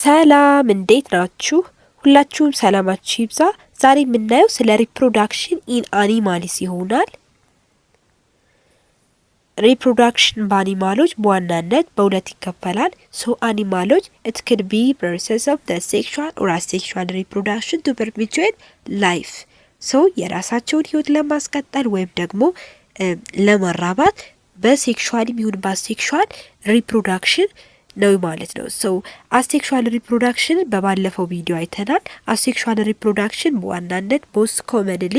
ሰላም እንዴት ናችሁ? ሁላችሁም ሰላማችሁ ይብዛ። ዛሬ የምናየው ስለ ሪፕሮዳክሽን ኢን አኒማልስ ይሆናል። ሪፕሮዳክሽን በአኒማሎች በዋናነት በሁለት ይከፈላል። አኒማሎች it could be process of the sexual or asexual reproduction to perpetuate life. የራሳቸውን ህይወት ለማስቀጠል ወይም ደግሞ ለማራባት በሴክሹዋልም ይሁን በአሴክሹዋል ሪፕሮዳክሽን ነው ማለት ነው። አሴክሹዋል ሪፕሮዳክሽን በባለፈው ቪዲዮ አይተናል። አሴክሹዋል ሪፕሮዳክሽን በዋናነት ሞስት ኮመንሊ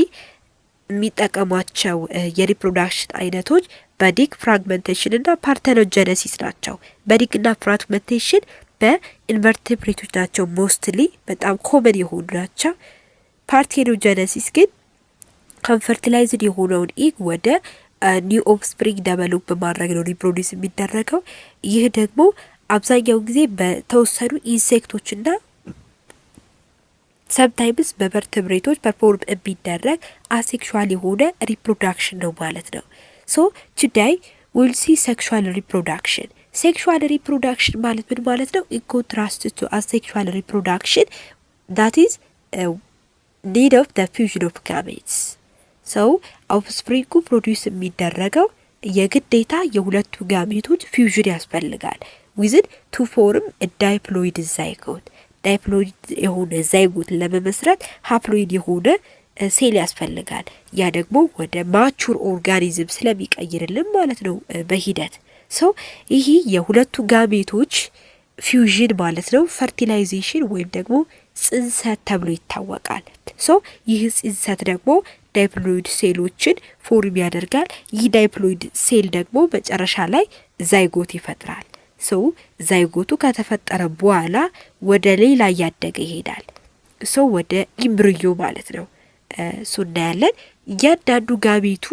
የሚጠቀሟቸው የሪፕሮዳክሽን አይነቶች በዲክ ፍራግመንቴሽን እና ፓርቴኖጀነሲስ ናቸው። በዲክ እና ፍራግመንቴሽን በኢንቨርቴብሬቶች ናቸው ሞስትሊ በጣም ኮመን የሆኑ ናቸው። ፓርቴኖጀነሲስ ግን ኮንፈርቲላይዝድ የሆነውን ኢግ ወደ ኒው ኦፍስፕሪንግ ዴቨሎፕ በማድረግ ነው ሪፕሮዲስ የሚደረገው። ይህ ደግሞ አብዛኛው ጊዜ በተወሰኑ ኢንሴክቶችና ሰምታይምስ በቨርተብሬቶች ፐርፎርም የሚደረግ አሴክሹዋል የሆነ ሪፕሮዳክሽን ነው ማለት ነው። ቱዴይ ዊል ሲ ሴክሹዋል ሪፕሮዳክሽን። ሴክሹዋል ሪፕሮዳክሽን ማለት ምን ማለት ነው? ኢን ኮንትራስት ቱ አሴክሹዋል ሪፕሮዳክሽን ዳት ኢዝ ኒድ ኦፍ ዘ ፊውዥን ኦፍ ጋሜትስ። ኦፍስፕሪንጉ ፕሮዲውስ የሚደረገው የግዴታ የሁለቱ ጋሜቶች ፊውዥን ያስፈልጋል ዊዝን ቱ ፎርም ዳይፕሎይድ ዛይጎት። ዳይፕሎይድ የሆነ ዛይጎት ለመመስረት ሃፕሎይድ የሆነ ሴል ያስፈልጋል። ያ ደግሞ ወደ ማቹር ኦርጋኒዝም ስለሚቀይርልን ማለት ነው በሂደት ይህ የሁለቱ ጋሜቶች ፊውዥን ማለት ነው ፈርቲላይዜሽን ወይም ደግሞ ጽንሰት ተብሎ ይታወቃል። ይህ ጽንሰት ደግሞ ዳይፕሎይድ ሴሎችን ፎርም ያደርጋል። ይህ ዳይፕሎይድ ሴል ደግሞ መጨረሻ ላይ ዛይጎት ይፈጥራል። ዛይጎቱ ከተፈጠረ በኋላ ወደ ሌላ እያደገ ይሄዳል። ወደ ኢምብሪዮ ማለት ነው። እናያለን እያንዳንዱ ጋሜቱ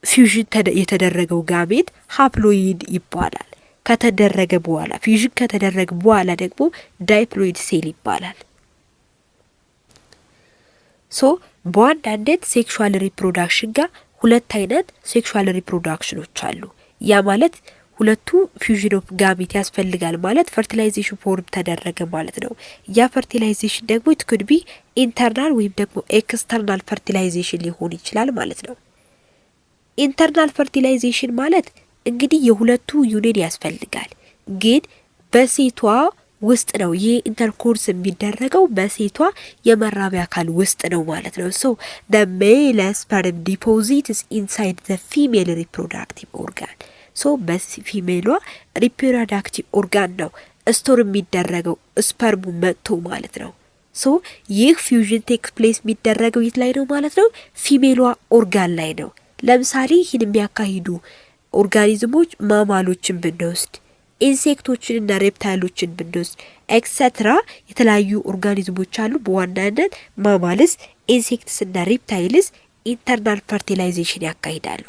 ፊውዥን የተደረገው ጋሜት ሃፕሎይድ ይባላል። ከተደረገ በኋላ ፊውዥን ከተደረገ በኋላ ደግሞ ዳይፕሎይድ ሴል ይባላል። በዋናነት ሴክሹዋል ሪፕሮዳክሽን ጋር ሁለት አይነት ሴክሹዋል ሪፕሮዳክሽኖች አሉ። ያ ማለት ሁለቱ ፊውዥን ኦፍ ጋሜት ያስፈልጋል ማለት ፈርቲላይዜሽን ፎርም ተደረገ ማለት ነው። ያ ፈርቲላይዜሽን ደግሞ it could be ኢንተርናል ወይም ደግሞ ኤክስተርናል ፈርቲላይዜሽን ሊሆን ይችላል ማለት ነው። ኢንተርናል ፈርቲላይዜሽን ማለት እንግዲህ የሁለቱ ዩኒየን ያስፈልጋል ግን በሴቷ ውስጥ ነው። ይህ ኢንተርኮርስ የሚደረገው በሴቷ የመራቢያ አካል ውስጥ ነው ማለት ነው። the male sperm deposits inside the female reproductive organ. በፊሜሏ ሪፕሮዳክቲቭ ኦርጋን ነው ስቶር የሚደረገው ስፐርሙ መጥቶ ማለት ነው። ይህ ፊውዥን ቴክ ፕሌስ የሚደረገው የት ላይ ነው ማለት ነው? ፊሜሏ ኦርጋን ላይ ነው። ለምሳሌ ይህን የሚያካሂዱ ኦርጋኒዝሞች ማማሎችን ብንወስድ፣ ኢንሴክቶችን እና ሬፕታይሎችን ብንወስድ ኤክሰትራ የተለያዩ ኦርጋኒዝሞች አሉ። በዋናነት ማማልስ፣ ኢንሴክትስ እና ሬፕታይልስ ኢንተርናል ፈርቲላይዜሽን ያካሂዳሉ።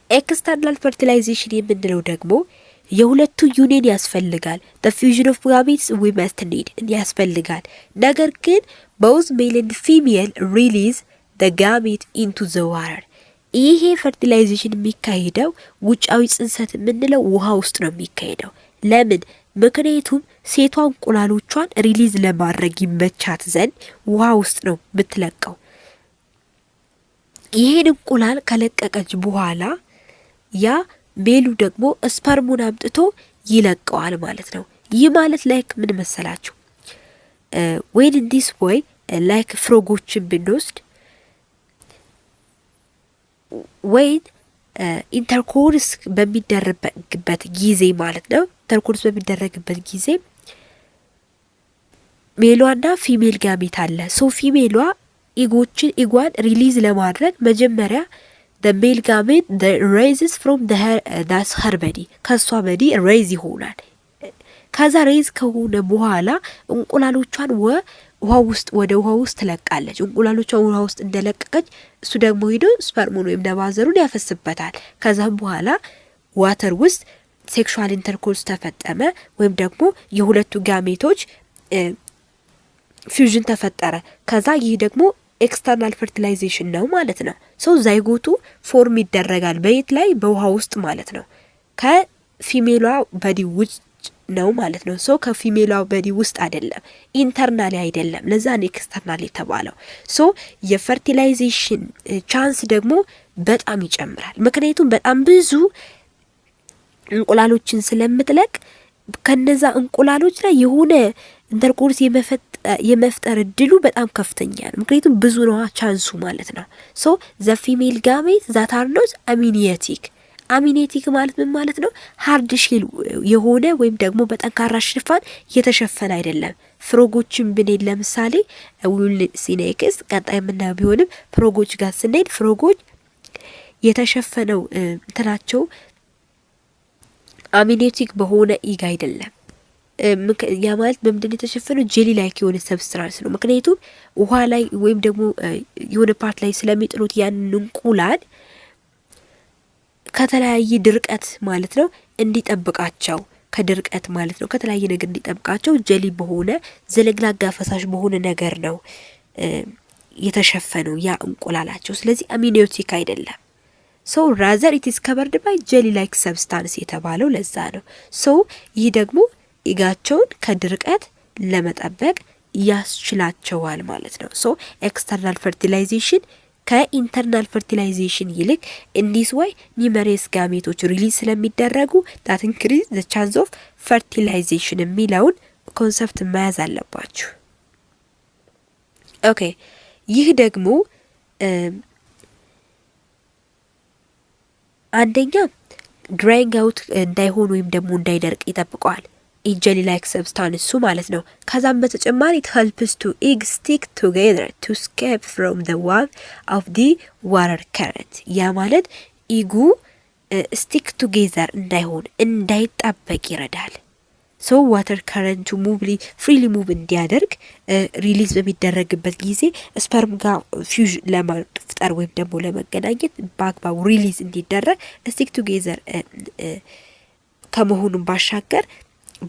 ኤክስተርናል ፈርቲላይዜሽን የምንለው ደግሞ የሁለቱ ዩኒየን ያስፈልጋል። the fusion of gametes we must need ያስፈልጋል። ነገር ግን both male and female release the gamete into the water. ይሄ ፈርቲላይዜሽን የሚካሄደው ውጫዊ ጽንሰት የምንለው ውሃ ውስጥ ነው የሚካሄደው። ለምን? ምክንያቱም ሴቷ እንቁላሎቿን ሪሊዝ ለማድረግ ይመቻት ዘንድ ውሃ ውስጥ ነው የምትለቀው። ይሄን እንቁላል ከለቀቀች በኋላ ያ ሜሉ ደግሞ ስፐርሙን አምጥቶ ይለቀዋል ማለት ነው። ይህ ማለት ላይክ ምን መሰላችሁ? when in this way like ፍሮጎችን ብንወስድ when ኢንተርኮርስ በሚደረግበት ጊዜ ማለት ነው። ኢንተርኮርስ በሚደረግበት ጊዜ ሜሏና ፊሜል ጋሜት አለ። ፊሜሏ ኢጓን ሪሊዝ ለማድረግ መጀመሪያ the male gamete the raises from that's her body ከሷ በዲ ሬይዝ ይሆናል። ከዛ ሬይዝ ከሆነ በኋላ እንቁላሎቿን ወደ ውሃ ውስጥ ትለቃለች። እንቁላሎቿን ውሃ ውስጥ እንደለቀቀች እሱ ደግሞ ሄዶ ስፐርሙን ወይም ነባዘሩን ያፈስበታል። ከዛም በኋላ ዋተር ውስጥ ሴክሹዋል ኢንተርኮርስ ተፈጠመ ወይም ደግሞ የሁለቱ ጋሜቶች ፊውዥን ተፈጠረ። ከዛ ይህ ደግሞ ኤክስተርናል ፈርቲላይዜሽን ነው ማለት ነው። ዛይጎቱ ፎርም ይደረጋል በየት ላይ? በውሃ ውስጥ ማለት ነው። ፊሜሏ በዲ ውጭ ነው ማለት ነው። ሶ ከፊሜሏ በዲ ውስጥ አይደለም፣ ኢንተርናሊ አይደለም። ለዛ ነው ኤክስተርናል የተባለው። ሶ የፈርቲላይዜሽን ቻንስ ደግሞ በጣም ይጨምራል። ምክንያቱም በጣም ብዙ እንቁላሎችን ስለምትለቅ ከነዛ እንቁላሎች ላይ የሆነ ኢንተርኮርስ የመፍጠር እድሉ በጣም ከፍተኛ ነው። ምክንያቱም ብዙ ነው ቻንሱ ማለት ነው። ሶ ዘ ፊሜል ጋሜት ዛት አር ኖት አሚኒየቲክ። አሚኒየቲክ ማለት ምን ማለት ነው? ሃርድ ሼል የሆነ ወይም ደግሞ በጠንካራ ሽፋን የተሸፈነ አይደለም። ፍሮጎችን ብንሄድ ለምሳሌ ውል ሲኔክስ ቀጣይ የምናየው ቢሆንም ፍሮጎች ጋር ስንሄድ ፍሮጎች የተሸፈነው እንትናቸው አሚኒየቲክ በሆነ ኢግ አይደለም። ያ ማለት በምንድን የተሸፈነው ጄሊ ላይክ የሆነ ሰብስትራንስ ነው። ምክንያቱም ውሃ ላይ ወይም ደግሞ የሆነ ፓርት ላይ ስለሚጥሉት ያንን እንቁላል ከተለያየ ድርቀት ማለት ነው እንዲጠብቃቸው፣ ከድርቀት ማለት ነው ከተለያየ ነገር እንዲጠብቃቸው ጄሊ በሆነ ዘለግላጋ ፈሳሽ በሆነ ነገር ነው የተሸፈነው ያ እንቁላላቸው። ስለዚህ አሚኒዮቲክ አይደለም። ሶ ራዘር ኢት ኢዝ ከቨርድ ባይ ጄሊ ላይክ ሰብስታንስ የተባለው ለዛ ነው። ሶ ይህ ደግሞ ኢጋቸውን ከድርቀት ለመጠበቅ ያስችላቸዋል ማለት ነው። ሶ ኤክስተርናል ፈርቲላይዜሽን ከኢንተርናል ፈርቲላይዜሽን ይልቅ ኢንዲስ ወይ ኒመሬስ ጋሜቶች ሪሊዝ ስለሚደረጉ ዳት ኢንክሪዝ ዘ ቻንስ ኦፍ ፈርቲላይዜሽን የሚለውን ኮንሰፕት መያዝ አለባችሁ። ኦኬ ይህ ደግሞ አንደኛ ድራይንግ አውት እንዳይሆን ወይም ደግሞ እንዳይደርቅ ይጠብቀዋል። ጄሊ ላይክ ሰብስታንሱ ማለት ነው። ከዛም በተጨማሪ it helps to egg stick together to escape from the web of the water current። ያ ማለት ኢጉ ስቲክ ቱጌዘር እንዳይሆን እንዳይጣበቅ ይረዳል። ሶ ዋተር ከረንቱ ሙቭሊ ፍሪሊ ሙቭ እንዲያደርግ ሪሊዝ በሚደረግበት ጊዜ ስፐርም ጋር ፊውዥ ለመፍጠር ወይም ደግሞ ለመገናኘት በአግባቡ ሪሊዝ እንዲደረግ ስቲክ ቱጌዘር ከመሆኑን ባሻገር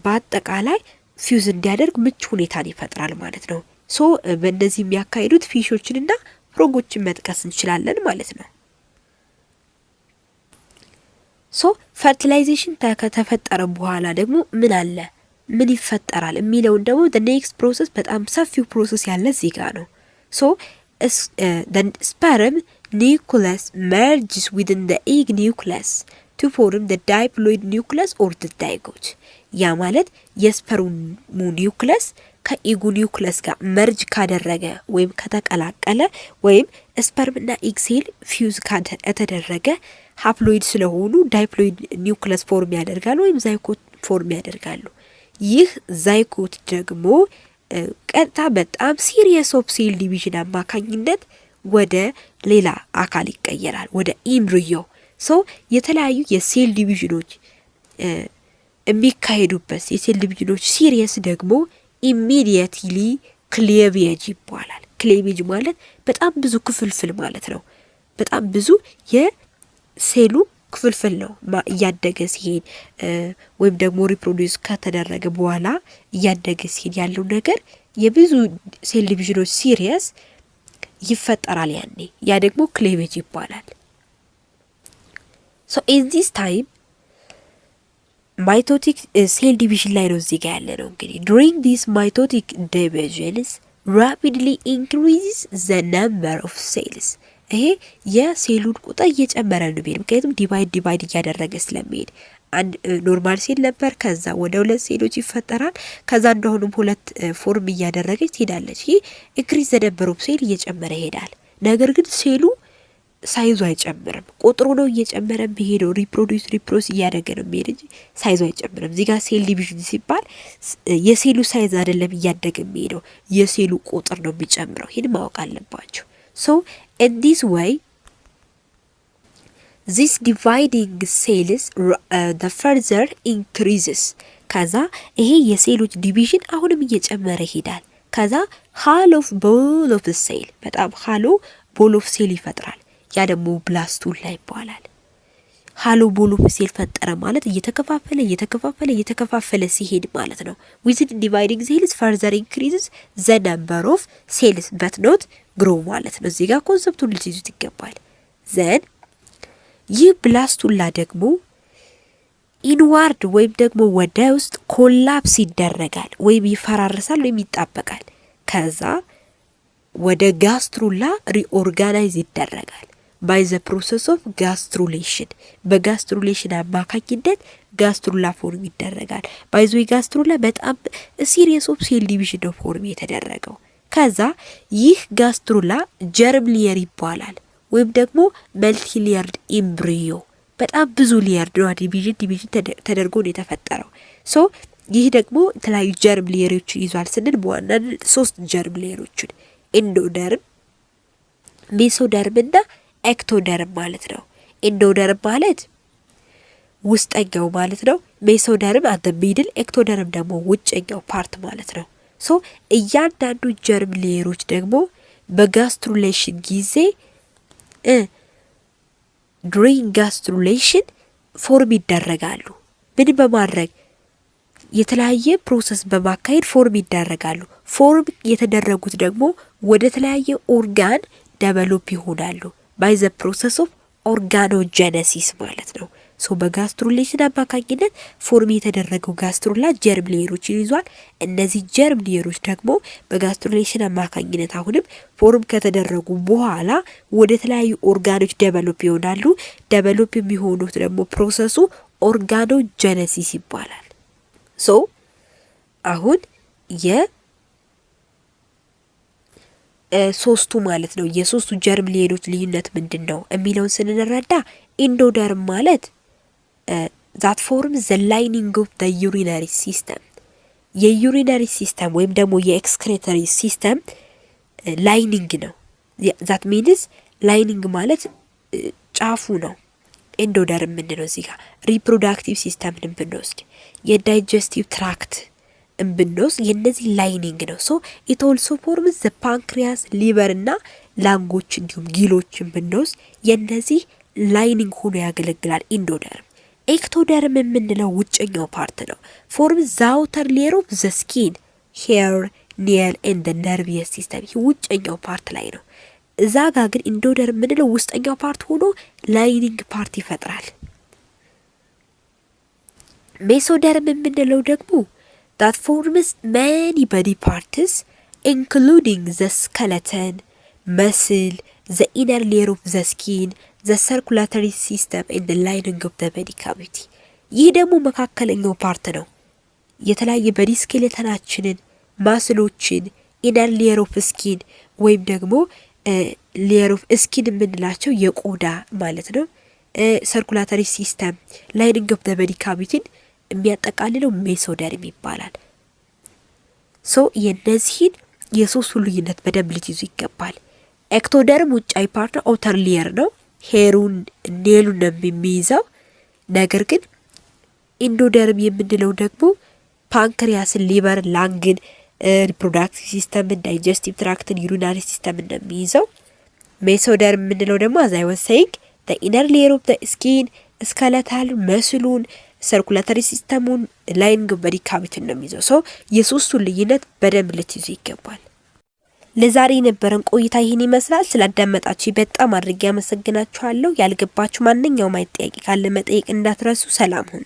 በአጠቃላይ ፊውዝ እንዲያደርግ ምቹ ሁኔታን ይፈጥራል ማለት ነው። ሶ በእነዚህ የሚያካሂዱት ፊሾችንና ፍሮጎችን መጥቀስ እንችላለን ማለት ነው። ሶ ፈርቲላይዜሽን ከተፈጠረ በኋላ ደግሞ ምን አለ ምን ይፈጠራል የሚለውን ደግሞ the next process በጣም ሰፊው ፕሮሰስ ያለ እዚህ ጋር ነው። ሶ the sperm nucleus merges within the egg nucleus to form the diploid nucleus or the zygote። ያ ማለት የስፐርሙ ኒውክለስ ከኢጉ ኒውክለስ ጋር መርጅ ካደረገ ወይም ከተቀላቀለ ወይም ስፐርምና ኢግ ሴል ፊውዝ ከተደረገ ሃፕሎይድ ስለሆኑ ዳይፕሎይድ ኒውክለስ ፎርም ያደርጋሉ ወይም ዛይኮት ፎርም ያደርጋሉ። ይህ ዛይኮት ደግሞ ቀጥታ በጣም ሲሪየስ ኦፍ ሴል ዲቪዥን አማካኝነት ወደ ሌላ አካል ይቀየራል፣ ወደ ኢምብሪዮ። ሶ የተለያዩ የሴል ዲቪዥኖች የሚካሄዱበት የሴል ዲቪዥኖች ሲሪየስ ደግሞ ኢሚዲየትሊ ክሌቬጅ ይባላል። ክሌቬጅ ማለት በጣም ብዙ ክፍልፍል ማለት ነው። በጣም ብዙ የሴሉ ክፍልፍል ነው እያደገ ሲሄድ ወይም ደግሞ ሪፕሮዲዩስ ከተደረገ በኋላ እያደገ ሲሄድ ያለው ነገር የብዙ ሴል ዲቪዥኖች ሲሪየስ ይፈጠራል። ያኔ ያ ደግሞ ክሌቬጅ ይባላል። ሶ ኢን ዚስ ታይም ማይቶቲክ ሴል ዲቪዥን ላይ ነው እዚህ ጋር ያለ ነው። እንግዲህ during this mitotic divisions rapidly increases the number of cells። ይሄ የሴሉን ቁጥር እየጨመረ ነው የሚሄድ፣ ምክንያቱም ዲቫይድ እያደረገ ስለሚሄድ አንድ ኖርማል ሴል ነበር፣ ከዛ ወደ ሁለት ሴሎች ይፈጠራል፣ ከዛ እንደሆነም ሁለት ፎርም እያደረገች ትሄዳለች። ይሄ ኢንክሪዝ ዘ ነምበር ኦፍ ሴል እየጨመረ ይሄዳል። ነገር ግን ሴሉ ሳይዙ አይጨምርም፣ ቁጥሩ ነው እየጨመረ የሚሄደው። ሪፕሮዲዩስ እያደረገ ነው የሚሄድ እንጂ ሳይዙ አይጨምርም። እዚህ ጋር ሴል ዲቪዥን ሲባል የሴሉ ሳይዝ አይደለም እያደገ የሚሄደው፣ የሴሉ ቁጥር ነው የሚጨምረው። ይህን ማወቅ አለባቸው። ሶ in this way this dividing cells the further increases። ከዛ ይሄ የሴሎች ዲቪዥን አሁንም እየጨመረ ይሄዳል። ከዛ ሃሎ ቦል ኦፍ ሴል በጣም ሃሎ ቦል ኦፍ ሴል ይፈጥራል። ያ ደግሞ ብላስቱላ ይባላል። ሃሎ ቦል ኦፍ ሴል ፈጠረ ማለት እየተከፋፈለ ሲሄድ ማለት ነው። with dividing cells further increases the number of cells but not grow ማለት ነው። እዚህ ጋር ኮንሰፕቱን ልትይዙት ይገባል። ዘን ይህ ብላስቱላ ደግሞ ኢንዋርድ ወይም ደግሞ ወደ ውስጥ ኮላፕስ ይደረጋል ወይም ይፈራርሳል ወይም ይጣበቃል። ከዛ ወደ ጋስትሩላ ሪኦርጋናይዝ ይደረጋል ባይ ዘ ፕሮሰስ ኦፍ ጋስትሩሌሽን። በጋስትሩሌሽን አማካኝነት ጋስትሩላ ፎርም ይደረጋል። ባይ ዘ ጋስትሩላ በጣም ሲሪየስ ኦፍ ሴል ዲቪዥን ነው ፎርም የተደረገው። ከዛ ይህ ጋስትሩላ ጀርም ሊየር ይባላል ወይም ደግሞ መልቲ ሊየርድ ኢምብሪዮ። በጣም ብዙ ሊየር ነው ዲቪዥን ተደርጎ ነው የተፈጠረው። ሶ ይህ ደግሞ የተለያዩ ጀርም ሊየሮችን ይዟል ስንል በዋናነት 3 ጀርም ሊየሮችን ኢንዶደርም፣ ሜሶደርም እና ኤክቶደርም ማለት ነው። ኢንዶደርም ማለት ውስጠኛው ማለት ነው። ሜሶደርም አት ሚድል፣ ኤክቶደርም ደግሞ ውጭኛው ፓርት ማለት ነው። ሶ እያንዳንዱ ጀርም ሌየሮች ደግሞ በጋስትሩሌሽን ጊዜ ዱሪንግ ጋስትሩሌሽን ፎርም ይደረጋሉ። ምን በማድረግ የተለያየ ፕሮሰስ በማካሄድ ፎርም ይደረጋሉ። ፎርም የተደረጉት ደግሞ ወደ ተለያየ ኦርጋን ዴቨሎፕ ይሆናሉ ባይ ዘ ፕሮሰስ ኦፍ ኦርጋኖጀነሲስ ማለት ነው። ሶ በጋስትሩሌሽን አማካኝነት ፎርም የተደረገው ጋስትሩላ ጀርም ሌየሮችን ይዟል። እነዚህ ጀርም ሌየሮች ደግሞ በጋስትሩሌሽን አማካኝነት አሁንም ፎርም ከተደረጉ በኋላ ወደ ተለያዩ ኦርጋኖች ዴቨሎፕ ይሆናሉ። ዴቨሎፕ የሚሆኑት ደግሞ ፕሮሰሱ ኦርጋኖጀነሲስ ይባላል። ሶ አሁን ሶስቱ ማለት ነው የሶስቱ ጀርም ሌየሮች ልዩነት ምንድነው የሚለውን ስንረዳ ኢንዶደርም ማለት that forms the lining of the urinary system የዩሪናሪ ሲስተም ወይም ደግሞ የኤክስክሬተሪ ሲስተም ላይኒንግ ነው። that means ላይኒንግ ማለት ጫፉ ነው። ኢንዶደርም ምንድነው እዚህ ጋር ሪፕሮዳክቲቭ ሲስተምን ብንወስድ የዳይጀስቲቭ ትራክት ብንወስድ የነዚህ ላይኒንግ ነው። ሶ it also forms the pancreas liver እና ላንጎች እንዲሁም ጊሎችን ብንወስድ የነዚህ ላይኒንግ ሆኖ ያገለግላል ኢንዶደርም። ኤክቶደርም የምንለው ውጭኛው ፓርት ነው። ፎርም the outer layer of the skin, hair, nail and the nervous system ይህ ውጭኛው ፓርት ላይ ነው። እዛ ጋር ግን ኢንዶደርም የምንለው ውስጠኛው ፓርት ሆኖ ላይኒንግ ፓርት ይፈጥራል። ሜሶደርም የምንለው ደግሞ that forms many body parts including the skeleton, muscle, the inner layer of the skin, the circulatory system and the lining of the body cavity ይህ ደግሞ መካከለኛው ፓርት ነው። የተለያየ በዲ ስኬሌተናችንን፣ ማስሎችን፣ ኢነር ሌየር ኦፍ ስኪን ወይም ደግሞ ሌየር ኦፍ ስኪን የምንላቸው የቆዳ ማለት ነው። ሰርኩላተሪ ሲስተም፣ ላይኒንግ ኦፍ ዘ በዲ ካቪቲን የሚያጠቃልለው ሜሶደርም ይባላል። ሶ የነዚህን የሶስቱ ልዩነት በደንብ ልትይዙ ይገባል። ኤክቶደርም ውጫዊ ፓርት ነው፣ አውተር ሌየር ነው። ሄሩን ኔሉን ነው የሚይዘው። ነገር ግን ኢንዶደርም የምንለው ደግሞ ፓንክሪያስን፣ ሊቨር፣ ላንግን፣ ሪፕሮዳክቲቭ ሲስተምን፣ ዳይጀስቲቭ ትራክትን፣ ዩሪናሪ ሲስተምን ነው የሚይዘው። ሜሶደርም የምንለው ደግሞ as I was saying the inner layer of the skin፣ ስኬለታል መስሉን፣ ሰርኩላተሪ ሲስተሙን፣ ላይኒንግ በዲ ካቪቲን ነው የሚይዘው። ሶ የሶስቱን ልዩነት በደንብ ልትይዙ ይገባል። ለዛሬ የነበረን ቆይታ ይህን ይመስላል። ስላዳመጣችሁ በጣም አድርጌ አመሰግናችኋለሁ። ያልገባችሁ ማንኛውም ጥያቄ ካለ መጠየቅ እንዳትረሱ። ሰላም ሁኑ።